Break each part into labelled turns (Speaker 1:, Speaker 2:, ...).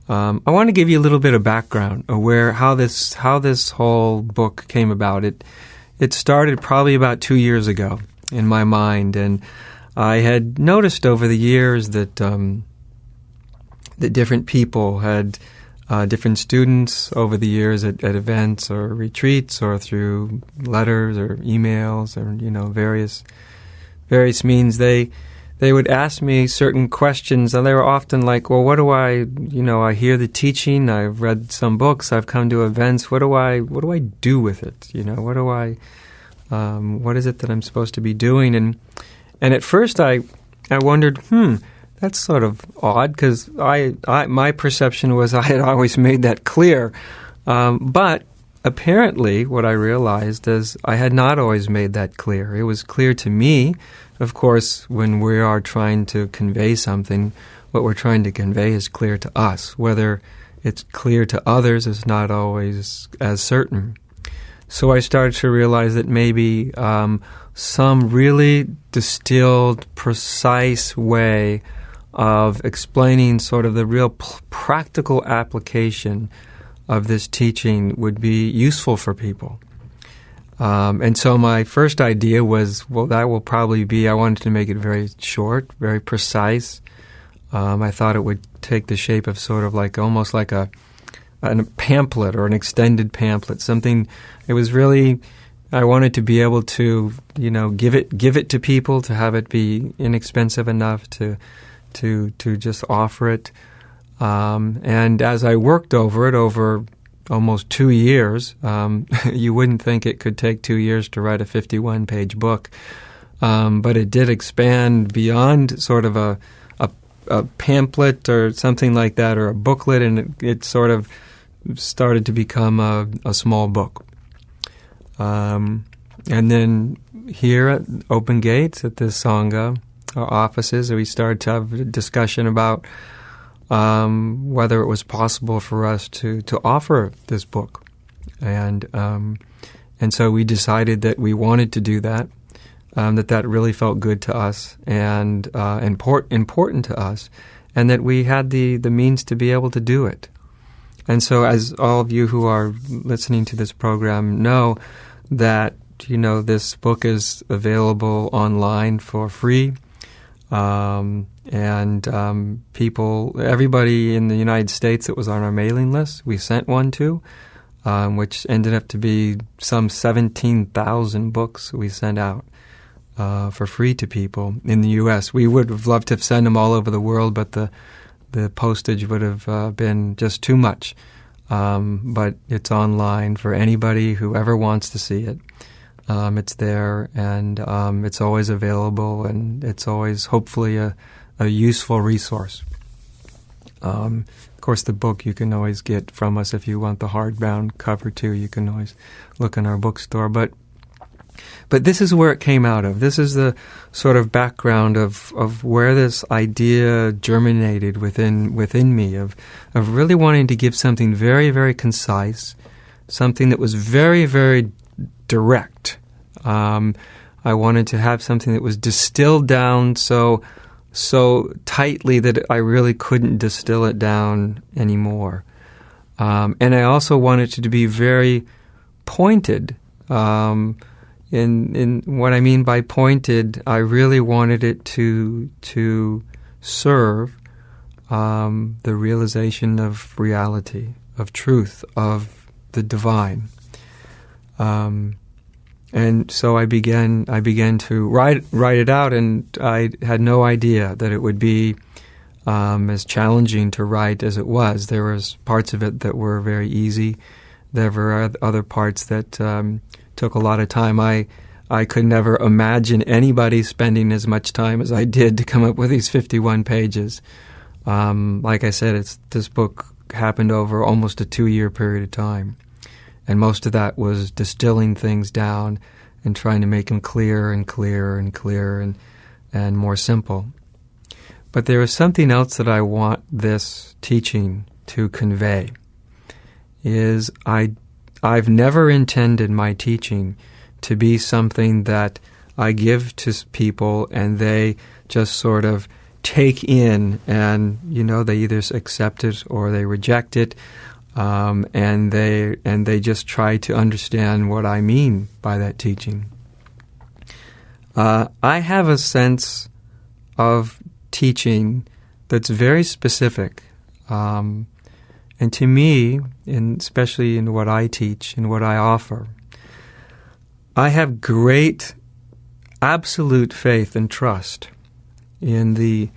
Speaker 1: I want to give you a little bit of background of how this whole book came about. It started probably about 2 years ago in my mind, and I had noticed over the years that that different people had different students over the years at events or retreats or through letters or emails or various means. They would ask me certain questions, and they were often like, well, what do I hear the teaching, I've read some books, I've come to events, what do I do with it? What is it that I'm supposed to be doing? And at first I wondered, that's sort of odd, because my perception was I had always made that clear. But apparently what I realized is I had not always made that clear. It was clear to me. Of course, when we are trying to convey something, what we're trying to convey is clear to us. Whether it's clear to others is not always as certain. So I started to realize that maybe some really distilled, precise way of explaining sort of the real practical application of this teaching would be useful for people. And so my first idea was, well, that will probably be, I wanted to make it very short, very precise. I thought it would take the shape of sort of like almost like a pamphlet or an extended pamphlet, something. It was really, I wanted to be able to, give it to people, to have it be inexpensive enough to just offer it. And as I worked over it over almost 2 years, you wouldn't think it could take 2 years to write a 51-page book, but it did expand beyond sort of a pamphlet or something like that, or a booklet, and it sort of started to become a small book. And then here at Open Gates, at the Sangha, our offices, we started to have a discussion about whether it was possible for us to offer this book. And so we decided that we wanted to do that, that really felt good to us and important to us, and that we had the means to be able to do it. And so as all of you who are listening to this program know, that this book is available online for free. Everybody in the United States that was on our mailing list, we sent one to, which ended up to be some 17,000 books we sent out for free to people in the U.S. We would have loved to have sent them all over the world, but the postage would have been just too much. But it's online for anybody who ever wants to see it. It's there, and it's always available, and it's always hopefully a useful resource. Of course, the book you can always get from us if you want the hardbound cover too. You can always look in our bookstore. But this is where it came out of. This is the sort of background of where this idea germinated within me of really wanting to give something very, very concise, something that was very, very direct. I wanted to have something that was distilled down so tightly that I really couldn't distill it down anymore. And I also wanted it to be very pointed. In what I mean by pointed, I really wanted it to serve the realization of reality, of truth, of the divine. And so I began to write it out, and I had no idea that it would be as challenging to write as it was. There was parts of it that were very easy. There were other parts that took a lot of time. I could never imagine anybody spending as much time as I did to come up with these 51 pages. Like I said, this book happened over almost a 2-year period of time. And most of that was distilling things down and trying to make them clearer and clearer and clearer and more simple. But there is something else that I want this teaching to convey. Is I've never intended my teaching to be something that I give to people and they just sort of take in, and they either accept it or they reject it, and they just try to understand what I mean by that teaching. I have a sense of teaching that's very specific, and to me, especially in what I teach and what I offer, I have great absolute faith and trust in the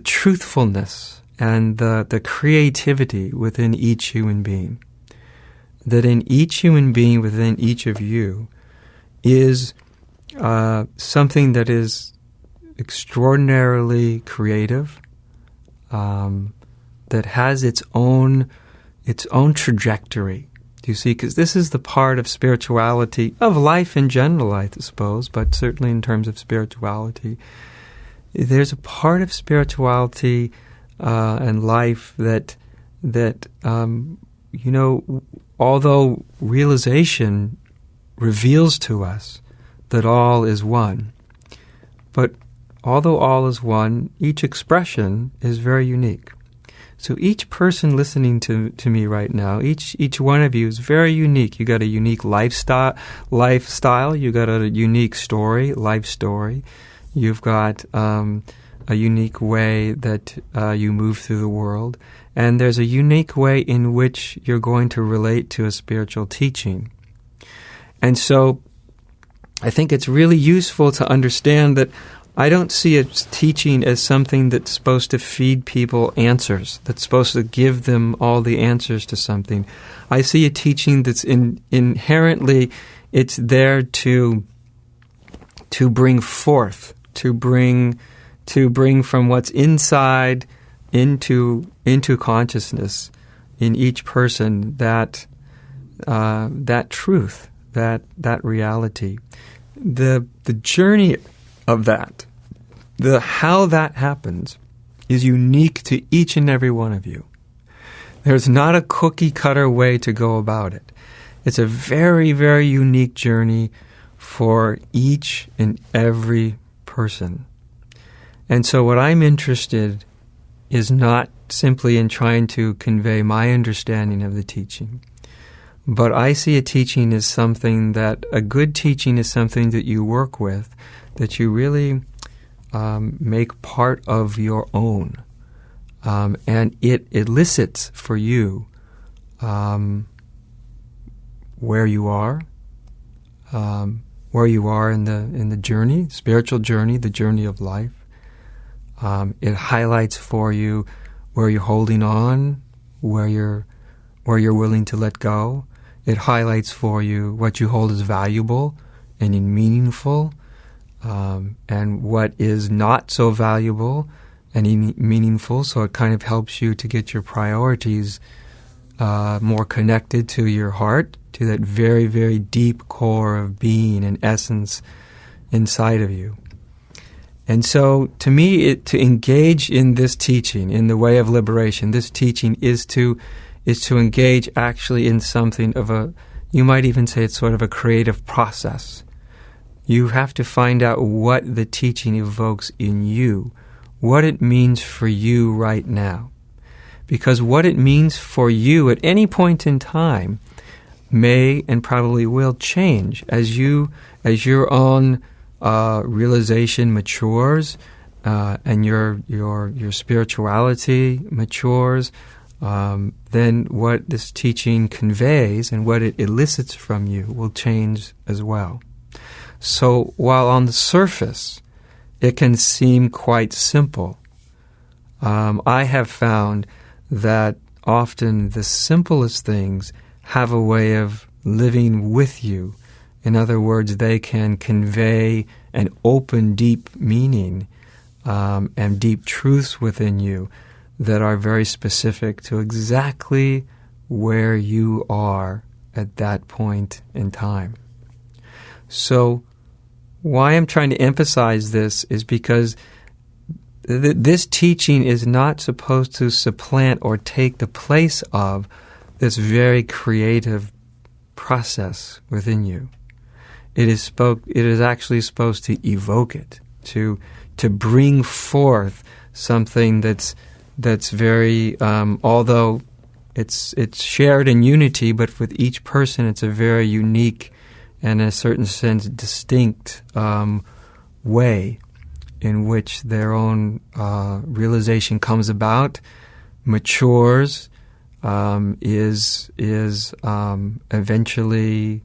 Speaker 1: truthfulness and the creativity within each human being. That in each human being, within each of you, is something that is extraordinarily creative, that has its own trajectory. Do you see? Because this is the part of spirituality, of life in general, I suppose, but certainly in terms of spirituality. There's a part of spirituality and life that although realization reveals to us that all is one, but although all is one, each expression is very unique. So each person listening to me right now, each one of you is very unique. You got a unique lifestyle. You got a unique story, life story. You've got a unique way that you move through the world, and there's a unique way in which you're going to relate to a spiritual teaching. And so, I think it's really useful to understand that I don't see a teaching as something that's supposed to feed people answers, that's supposed to give them all the answers to something. I see a teaching that's inherently, it's there to bring forth, to bring from what's inside into consciousness in each person that truth, that reality. The journey of that, how that happens, is unique to each and every one of you. There's not a cookie-cutter way to go about it. It's a very, very unique journey for each and every person. And so what I'm interested is not simply in trying to convey my understanding of the teaching, but I see a teaching as something that, a good teaching is something that you work with, that you really make part of your own. And it elicits for you where you are in the journey, spiritual journey, the journey of life. It highlights for you where you're holding on, where you're willing to let go. It highlights for you what you hold as valuable and meaningful, and what is not so valuable and meaningful. So it kind of helps you to get your priorities more connected to your heart, to that very, very deep core of being and essence inside of you. And so, to me, to engage in this teaching, in the way of liberation, this teaching is to engage actually in something of you might even say it's sort of a creative process. You have to find out what the teaching evokes in you, what it means for you right now. Because what it means for you at any point in time may and probably will change as your own realization matures, and your spirituality matures. Then what this teaching conveys and what it elicits from you will change as well. So while on the surface it can seem quite simple, I have found that often the simplest things have a way of living with you. In other words, they can convey an open, deep meaning and deep truths within you that are very specific to exactly where you are at that point in time. So why I'm trying to emphasize this is because this teaching is not supposed to supplant or take the place of this very creative process within you. It is actually supposed to evoke it, to bring forth something that's very, although it's shared in unity, but with each person it's a very unique and, in a certain sense, distinct way in which their own realization comes about, matures, is eventually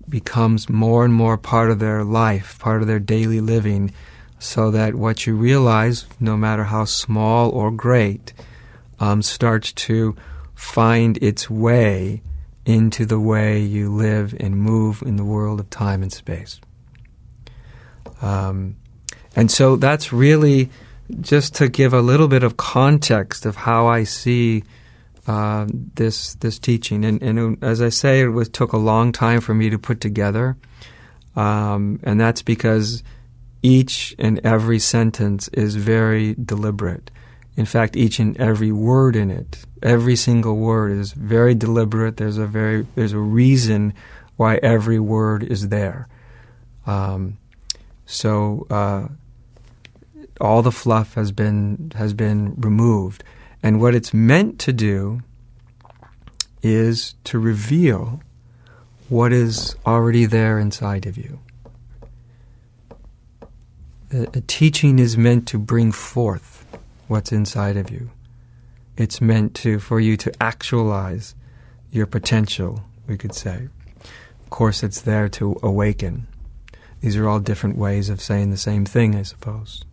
Speaker 1: becomes more and more part of their life, part of their daily living, so that what you realize, no matter how small or great, starts to find its way into the way you live and move in the world of time and space. And so that's really just to give a little bit of context of how I see this teaching. And as I say, it took a long time for me to put together. And that's because each and every sentence is very deliberate. In fact, each and every word in it, every single word is very deliberate. There's a reason why every word is there. So all the fluff has been removed, and what it's meant to do is to reveal what is already there inside of you. A teaching is meant to bring forth what's inside of you. It's meant for you to actualize your potential, we could say. Of course, it's there to awaken. These are all different ways of saying the same thing, I suppose.